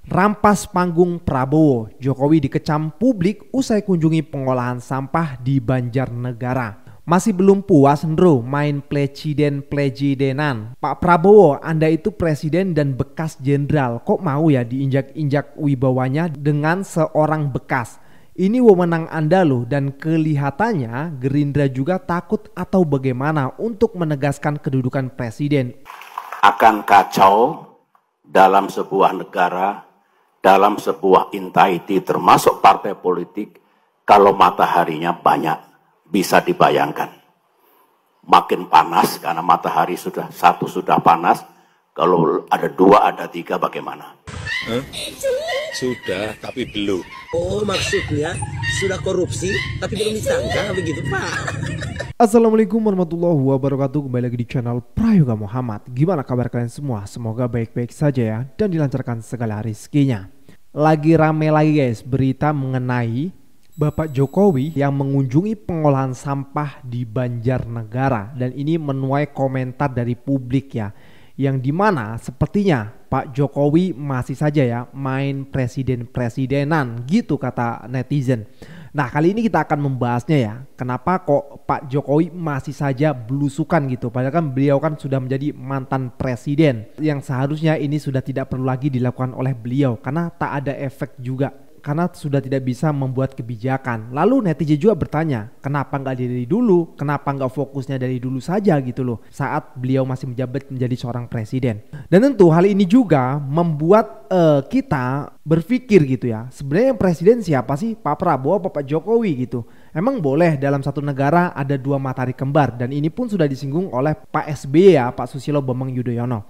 Rampas panggung Prabowo, Jokowi dikecam publik usai kunjungi pengolahan sampah di Banjarnegara. Masih belum puas Ndro main presiden-presidenan. Pak Prabowo, Anda itu presiden dan bekas jenderal, kok mau ya diinjak-injak wibawanya dengan seorang bekas? Ini wewenang Anda loh, dan kelihatannya Gerindra juga takut atau bagaimana untuk menegaskan kedudukan presiden. Akan kacau dalam sebuah negara, dalam sebuah entity termasuk partai politik, kalau mataharinya banyak. Bisa dibayangkan. Makin panas karena matahari sudah panas, kalau ada 2, ada 3 bagaimana? Sudah, tapi belum. Oh, maksudnya sudah korupsi tapi belum disangka begitu, Pak. Assalamualaikum warahmatullahi wabarakatuh. Kembali lagi di channel Prayoga Muhammad. Gimana kabar kalian semua? Semoga baik-baik saja ya, dan dilancarkan segala rezekinya. Lagi rame lagi guys berita mengenai Bapak Jokowi yang mengunjungi pengolahan sampah di Banjarnegara, dan ini menuai komentar dari publik ya, yang dimana sepertinya Pak Jokowi masih saja ya main presiden-presidenan gitu kata netizen. Nah, kali ini kita akan membahasnya ya, kenapa kok Pak Jokowi masih saja belusukan gitu, padahal kan beliau kan sudah menjadi mantan presiden, yang seharusnya ini sudah tidak perlu lagi dilakukan oleh beliau karena tak ada efek juga, karena sudah tidak bisa membuat kebijakan. Lalu netizen juga bertanya, kenapa nggak dari dulu, kenapa nggak fokusnya dari dulu saja gitu loh, saat beliau masih menjabat menjadi seorang presiden. Dan tentu hal ini juga membuat kita berpikir gitu ya, sebenarnya yang presiden siapa sih, Pak Prabowo apa Pak Jokowi gitu. Emang boleh dalam satu negara ada 2 matahari kembar, dan ini pun sudah disinggung oleh Pak SBY ya, Pak Susilo Bambang Yudhoyono.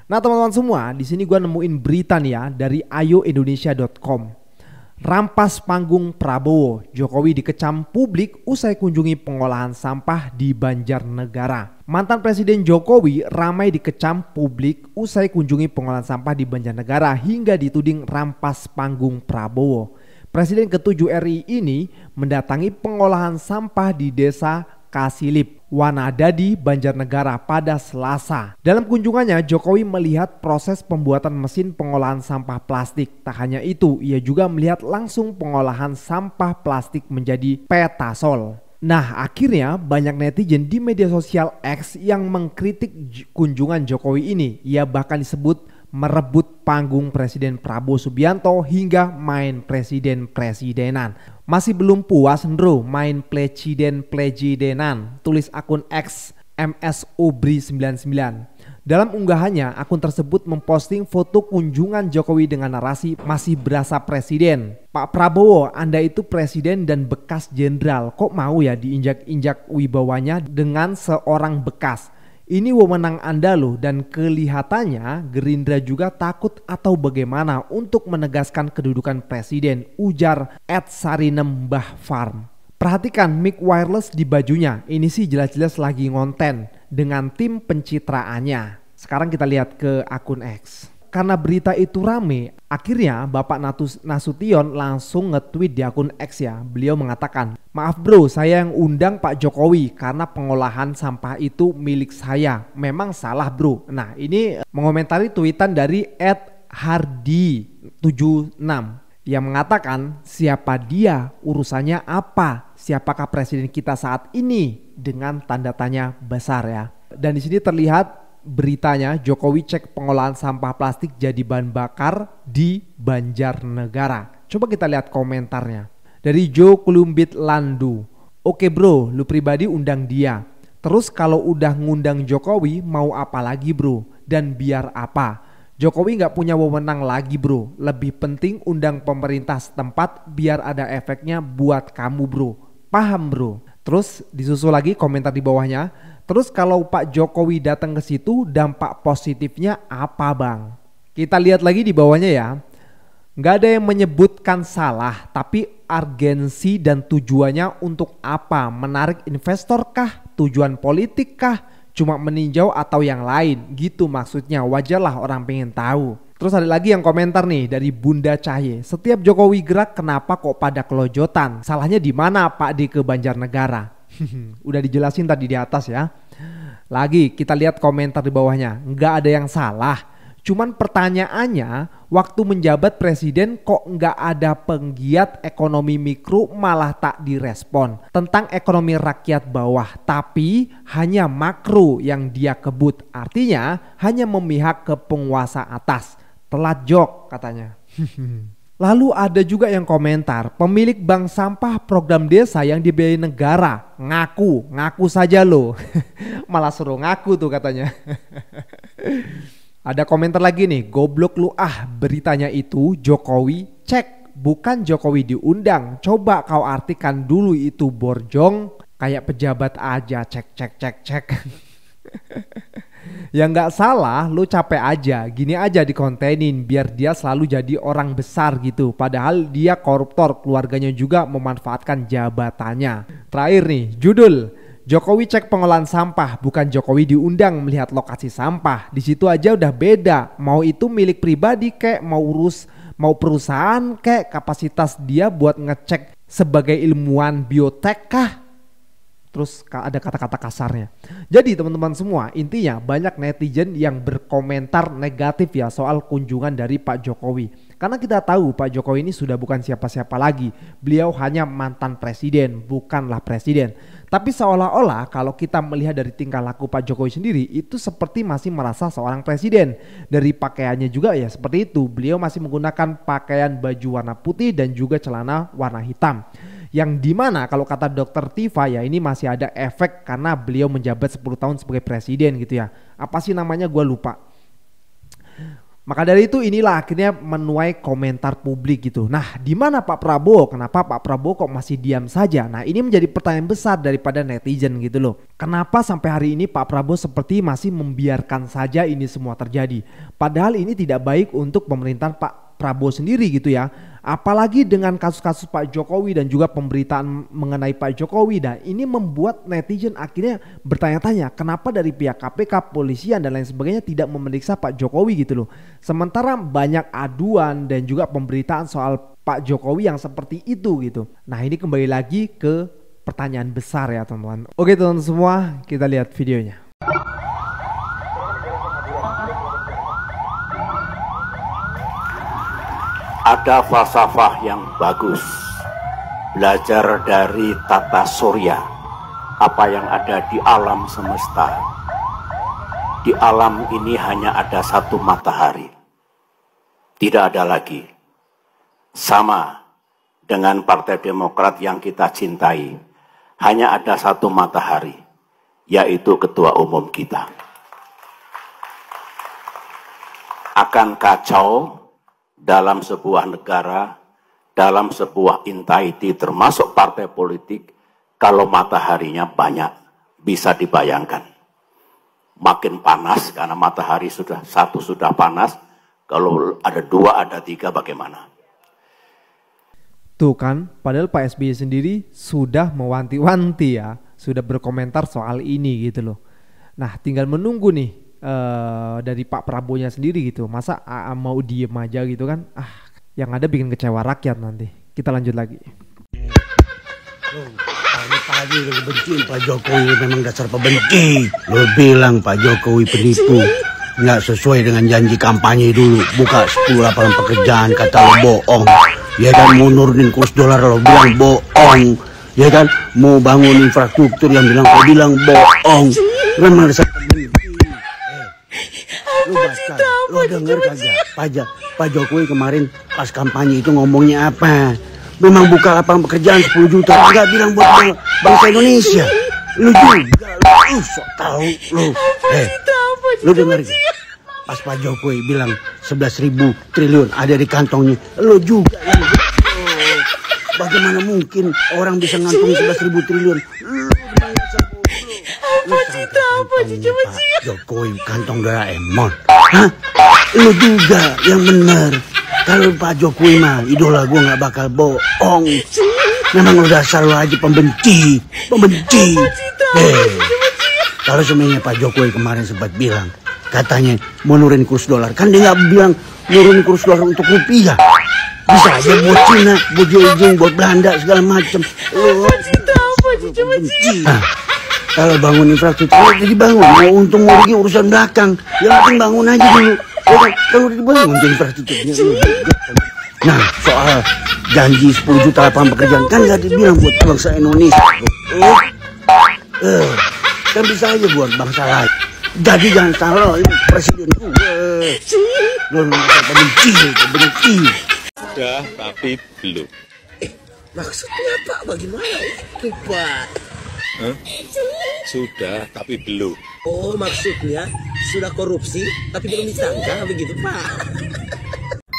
Nah teman-teman semua, di sini gue nemuin berita nih ya dari ayoindonesia.com. Rampas panggung Prabowo, Jokowi dikecam publik usai kunjungi pengolahan sampah di Banjarnegara. Mantan Presiden Jokowi ramai dikecam publik usai kunjungi pengolahan sampah di Banjarnegara hingga dituding rampas panggung Prabowo. Presiden ke-7 RI ini mendatangi pengolahan sampah di desa Kasilip, Wanadadi, Banjarnegara pada Selasa. Dalam kunjungannya, Jokowi melihat proses pembuatan mesin pengolahan sampah plastik. Tak hanya itu, ia juga melihat langsung pengolahan sampah plastik menjadi petasol. Nah, akhirnya banyak netizen di media sosial X yang mengkritik kunjungan Jokowi ini. Ia bahkan disebut merebut panggung Presiden Prabowo Subianto hingga main presiden-presidenan. Masih belum puas Ndro main presiden-presidenan, tulis akun X MSObri99. Dalam unggahannya, akun tersebut memposting foto kunjungan Jokowi dengan narasi masih berasa presiden. Pak Prabowo, Anda itu presiden dan bekas jenderal, kok mau ya diinjak-injak wibawanya dengan seorang bekas? Ini wewenang Anda loh, dan kelihatannya Gerindra juga takut atau bagaimana untuk menegaskan kedudukan presiden, ujar @sarinembahfarm. Perhatikan mic wireless di bajunya, ini sih jelas-jelas lagi ngonten dengan tim pencitraannya. Sekarang kita lihat ke akun X. Karena berita itu rame, akhirnya Bapak Nasution langsung nge-tweet di akun X ya. Beliau mengatakan, maaf bro, saya yang undang Pak Jokowi karena pengolahan sampah itu milik saya. Memang salah bro. Nah, ini mengomentari tweetan dari @hardi76 yang mengatakan, siapa dia, urusannya apa, siapakah presiden kita saat ini, dengan tanda tanya besar ya. Dan di sini terlihat beritanya, Jokowi cek pengolahan sampah plastik jadi bahan bakar di Banjarnegara. Coba kita lihat komentarnya. Dari Joe Klumbit Landu. Oke bro, lu pribadi undang dia. Terus kalau udah ngundang Jokowi mau apa lagi bro? Dan biar apa? Jokowi gak punya wewenang lagi bro. Lebih penting undang pemerintah setempat biar ada efeknya buat kamu bro. Paham bro? Terus disusul lagi komentar di bawahnya. Terus kalau Pak Jokowi datang ke situ, dampak positifnya apa bang? Kita lihat lagi di bawahnya ya. Nggak ada yang menyebutkan salah, tapi urgensi dan tujuannya untuk apa? Menarik investor kah? Tujuan politik kah? Cuma meninjau atau yang lain? Gitu maksudnya, wajarlah orang pengen tahu. Terus ada lagi yang komentar nih dari Bunda Cahye. Setiap Jokowi gerak kenapa kok pada kelojotan? Salahnya di mana Pak di ke Banjarnegara? Udah dijelasin tadi di atas ya. Lagi kita lihat komentar di bawahnya. Nggak ada yang salah, Cuman pertanyaannya, waktu menjabat presiden kok nggak ada penggiat ekonomi mikro, malah tak direspon tentang ekonomi rakyat bawah, tapi hanya makro yang dia kebut. Artinya hanya memihak ke penguasa atas. Telat jok katanya. Lalu ada juga yang komentar, pemilik bank sampah program desa yang dibiayai negara, ngaku saja lo. Malah suruh ngaku tuh katanya. Ada komentar lagi nih, goblok lu beritanya itu Jokowi cek, bukan Jokowi diundang. Coba kau artikan dulu itu borjong, kayak pejabat aja cek. Ya nggak salah, lu capek aja, gini aja dikontenin biar dia selalu jadi orang besar gitu. Padahal dia koruptor, keluarganya juga memanfaatkan jabatannya. Terakhir nih, judul Jokowi cek pengolahan sampah, bukan Jokowi diundang melihat lokasi sampah. Di situ aja udah beda, mau itu milik pribadi kek, mau perusahaan kek, kapasitas dia buat ngecek sebagai ilmuwan biotek kah? Terus ada kata-kata kasarnya. Jadi teman-teman semua, intinya banyak netizen yang berkomentar negatif ya soal kunjungan dari Pak Jokowi. Karena kita tahu Pak Jokowi ini sudah bukan siapa-siapa lagi. Beliau hanya mantan presiden, bukanlah presiden. Tapi seolah-olah kalau kita melihat dari tingkah laku Pak Jokowi sendiri, itu seperti masih merasa seorang presiden. Dari pakaiannya juga ya seperti itu. Beliau masih menggunakan pakaian baju warna putih dan juga celana warna hitam. Yang dimana kalau kata Dr. Tifa ya ini masih ada efek karena beliau menjabat 10 tahun sebagai presiden gitu ya. Apa sih namanya gue lupa. Maka dari itu inilah akhirnya menuai komentar publik gitu. Nah di mana Pak Prabowo? Kenapa Pak Prabowo kok masih diam saja? Nah ini menjadi pertanyaan besar daripada netizen gitu loh. Kenapa sampai hari ini Pak Prabowo seperti masih membiarkan saja ini semua terjadi? Padahal ini tidak baik untuk pemerintahan Pak Prabowo sendiri gitu ya. Apalagi dengan kasus-kasus Pak Jokowi dan juga pemberitaan mengenai Pak Jokowi. Dan ini membuat netizen akhirnya bertanya-tanya kenapa dari pihak KPK, polisian dan lain sebagainya tidak memeriksa Pak Jokowi gitu loh. Sementara banyak aduan dan juga pemberitaan soal Pak Jokowi yang seperti itu gitu. Nah ini kembali lagi ke pertanyaan besar ya teman-teman. Oke teman-teman semua, kita lihat videonya. Ada falsafah yang bagus, belajar dari tata surya, apa yang ada di alam semesta. Di alam ini hanya ada satu matahari, tidak ada lagi. Sama dengan Partai Demokrat yang kita cintai, hanya ada satu matahari, yaitu Ketua Umum kita. Akan kacau dalam sebuah negara, dalam sebuah entity termasuk partai politik, kalau mataharinya banyak, bisa dibayangkan. Makin panas karena matahari sudah panas, kalau ada 2, ada 3 bagaimana? Tuh kan, padahal Pak SBY sendiri sudah mewanti-wanti ya, sudah berkomentar soal ini gitu loh. Nah tinggal menunggu nih dari Pak Prabowo-nya sendiri gitu. Masa mau diem aja gitu kan? Yang ada bikin kecewa rakyat nanti. Kita lanjut lagi. Pagi-pagi lo benciin Pak Jokowi, memang dasar pembenci. Lo bilang Pak Jokowi penipu, nggak sesuai dengan janji kampanye dulu. Buka 10 lapangan pekerjaan, kata lo bohong. Ya kan, mau nurunin kurs dolar lo bilang bohong. Ya kan, mau bangun infrastruktur yang bilang kau bilang bohong. Memang dasar pembenci. Lu baca, lu denger kagak? Pak Jokowi kemarin pas kampanye itu ngomongnya apa? Memang buka lapangan pekerjaan 10 juta, enggak bilang buat bangsa Indonesia. Lu juga, lu sok tahu lu. Lu denger gak? Pas Pak Jokowi bilang 11.000 triliun ada di kantongnya, lu juga yang bagaimana mungkin orang bisa ngantung 11.000 triliun? Pak Jokowi kantong Doraemon. Hah? Lu juga yang bener. Kalau Pak Jokowi mah idola gue nggak bakal bohong. Memang lu dasar lu aja pembenci. Kalau sebenarnya Pak Jokowi kemarin sempat bilang katanya mau nurunin kurs dolar, kan dia nggak bilang nurunin kurs dolar untuk rupiah. Bisa aja buat Cina, buat Beijing, buat Belanda segala macam. Kalau bangun infrastruktur jadi bangun, mau untung mau rugi urusan belakang. Yang penting bangun aja dulu. Kan udah dibangun jadi prostitutnya. Nah, soal janji 10 juta lapangan pekerjaan kan nggak dibilang buat bangsa Indonesia. Kan bisa aja buat bangsa lain. Jadi jangan salah ini presiden gue. Lu benci. Sudah, tapi belum. Maksudnya Pak bagaimana itu Pak? Sudah, tapi belum. Oh maksudnya sudah korupsi tapi belum disangka begitu Pak?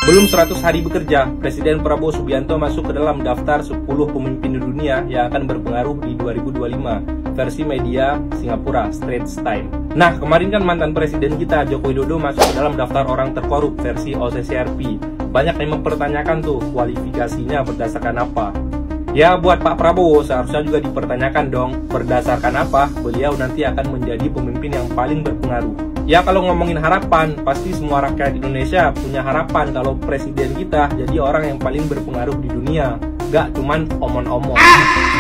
Belum 100 hari bekerja, Presiden Prabowo Subianto masuk ke dalam daftar 10 pemimpin dunia yang akan berpengaruh di 2025, versi media Singapura Straits Times. Nah, kemarin kan mantan Presiden kita, Joko Widodo, masuk ke dalam daftar orang terkorup versi OCCRP. Banyak yang mempertanyakan tuh, kualifikasinya berdasarkan apa? Ya, buat Pak Prabowo seharusnya juga dipertanyakan dong, berdasarkan apa beliau nanti akan menjadi pemimpin yang paling berpengaruh. Ya kalau ngomongin harapan, pasti semua rakyat Indonesia punya harapan kalau presiden kita jadi orang yang paling berpengaruh di dunia. Gak cuman omong-omong.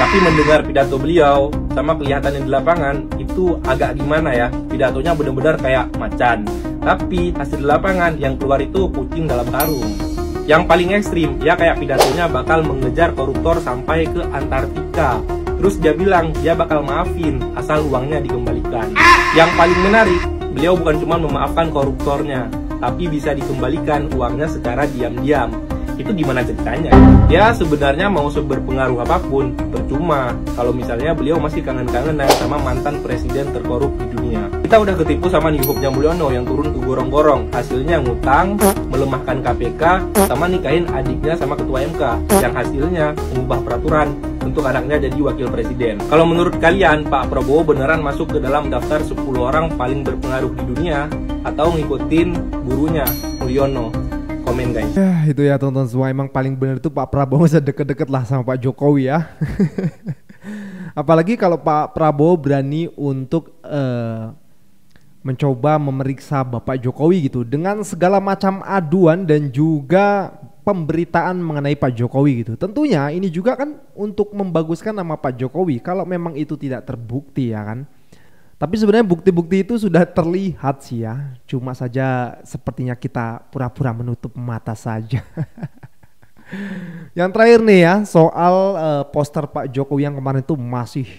Tapi mendengar pidato beliau sama kelihatannya di lapangan, itu agak gimana ya, pidatonya benar-benar kayak macan. Tapi hasil di lapangan yang keluar itu kucing dalam karung. Yang paling ekstrim, ya kayak pidatonya bakal mengejar koruptor sampai ke Antartika. Terus dia bilang dia bakal maafin asal uangnya dikembalikan. Yang paling menarik, beliau bukan cuma memaafkan koruptornya, tapi bisa dikembalikan uangnya secara diam-diam. Itu gimana ceritanya? Ya sebenarnya mau seberpengaruh apapun, percuma kalau misalnya beliau masih kangen-kangenan sama mantan presiden terkorup di dunia. Kita udah ketipu sama Nihubnya Mulyono yang turun ke gorong-gorong, hasilnya ngutang, melemahkan KPK, sama nikahin adiknya sama ketua MK, yang hasilnya mengubah peraturan untuk anaknya jadi wakil presiden. Kalau menurut kalian, Pak Prabowo beneran masuk ke dalam daftar 10 orang paling berpengaruh di dunia atau ngikutin gurunya Mulyono? Komen guys. Ya itu ya teman-teman semua, emang paling bener itu Pak Prabowo sedeket-deket lah sama Pak Jokowi ya. Apalagi kalau Pak Prabowo berani untuk mencoba memeriksa Bapak Jokowi gitu dengan segala macam aduan dan juga pemberitaan mengenai Pak Jokowi gitu. Tentunya ini juga kan untuk membaguskan nama Pak Jokowi kalau memang itu tidak terbukti ya kan. Tapi sebenarnya bukti-bukti itu sudah terlihat sih ya. Cuma saja sepertinya kita pura-pura menutup mata saja. Yang terakhir nih ya, soal poster Pak Jokowi yang kemarin itu masih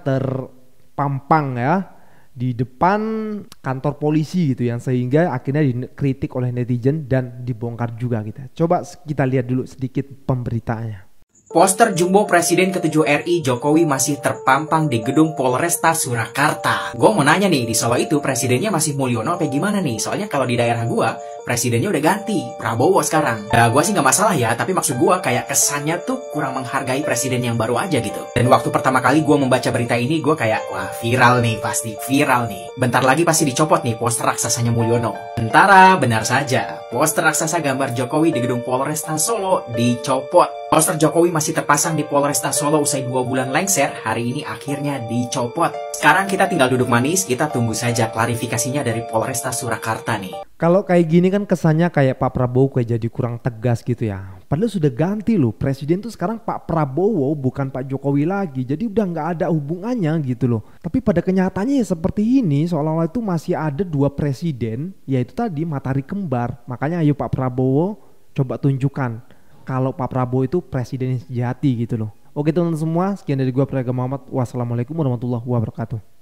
terpampang ya di depan kantor polisi gitu, yang sehingga akhirnya dikritik oleh netizen dan dibongkar juga gitu. Coba kita lihat dulu sedikit pemberitaannya. Poster jumbo Presiden ke-7 RI Jokowi masih terpampang di gedung Polresta Surakarta. Gue mau nanya nih, di Solo itu presidennya masih Mulyono apa gimana nih? Soalnya kalau di daerah gue, presidennya udah ganti, Prabowo sekarang. Ya gue sih gak masalah ya, tapi maksud gue kayak kesannya tuh kurang menghargai presiden yang baru aja gitu. Dan waktu pertama kali gue membaca berita ini, gue kayak, wah viral nih, pasti viral nih. Bentar lagi pasti dicopot nih poster raksasanya Mulyono. Bentara, benar saja, poster raksasa gambar Jokowi di gedung Polresta Solo dicopot. Poster Jokowi masih terpasang di Polresta Solo usai 2 bulan lengser, hari ini akhirnya dicopot. Sekarang kita tinggal duduk manis, kita tunggu saja klarifikasinya dari Polresta Surakarta nih. Kalau kayak gini kan kesannya kayak Pak Prabowo kayak jadi kurang tegas gitu ya. Padahal sudah ganti loh, presiden tuh sekarang Pak Prabowo bukan Pak Jokowi lagi. Jadi udah gak ada hubungannya gitu loh. Tapi pada kenyataannya ya seperti ini, seolah-olah itu masih ada 2 presiden, yaitu tadi matahari kembar. Makanya ayo Pak Prabowo coba tunjukkan kalau Pak Prabowo itu presiden yang sejati gitu loh. Oke teman-teman semua, sekian dari gua Prayoga Muhammad. Wassalamualaikum warahmatullahi wabarakatuh.